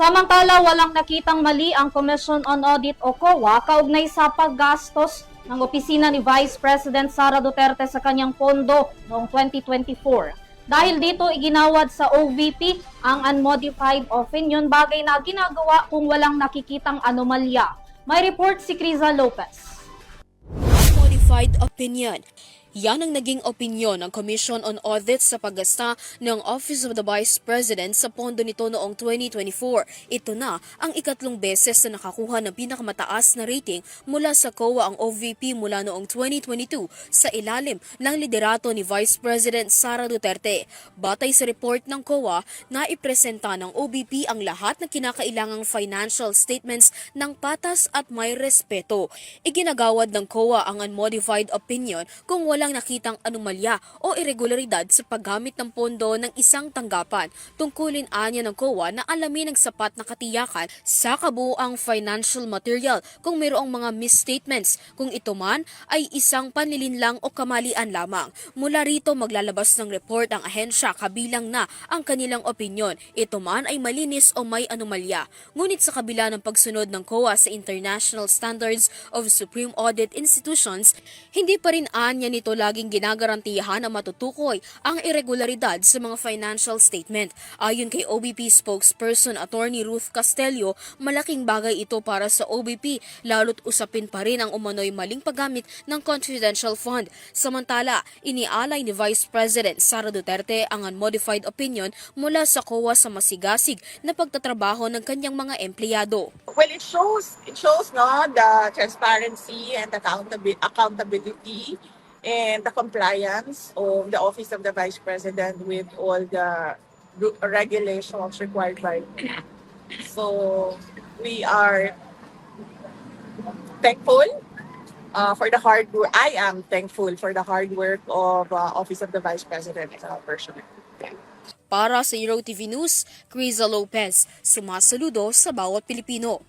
Samantala, walang nakitang mali ang Commission on Audit o COA kaugnay sa paggastos ng opisina ni Vice President Sara Duterte sa kanyang pondo noong 2024. Dahil dito, iginawad sa OVP ang unmodified opinion, bagay na ginagawa kung walang nakikitang anomalya. May report si Criza Lopez. Modified opinion. Yan ang naging opinyon ng Commission on Audit sa paggasta ng Office of the Vice President sa pondo nito noong 2024. Ito na ang ikatlong beses na nakakuha ng pinakamataas na rating mula sa COA ang OVP mula noong 2022 sa ilalim ng liderato ni Vice President Sara Duterte. Batay sa report ng COA, naipresenta ng OVP ang lahat ng kinakailangang financial statements ng patas at may respeto. Iginagawad ng COA ang unmodified opinion kung walang nakitang anomalya o irregularidad sa paggamit ng pondo ng isang tanggapan. Tungkulin anya ng COA na alamin ng sapat na katiyakan sa kabuuang financial material kung mayroong mga misstatements, kung ito man ay isang panlilinlang o kamalian lamang. Mula rito maglalabas ng report ang ahensya kabilang na ang kanilang opinyon. Ito man ay malinis o may anomalya. Ngunit sa kabila ng pagsunod ng COA sa International Standards of Supreme Audit Institutions, hindi pa rin anya nito laging ginagarantiyahan na matutukoy ang irregularidad sa mga financial statement. Ayon kay OBP spokesperson Attorney Ruth Castelio, malaking bagay ito para sa OBP, lalo't usapin pa rin ang umano'y maling paggamit ng confidential fund. Samantala, inialay ni Vice President Sara Duterte ang unmodified opinion mula sa COA sa masigasig na pagtatrabaho ng kanyang mga empleyado. Well, it shows no the transparency and accountability and the compliance of the Office of the Vice President with all the regulations required by. So we are thankful for the hard work. I am thankful for the hard work of Office of the Vice President personally. Para sa Euro TV News, Criza Lopez, sumasaludo sa bawat Pilipino.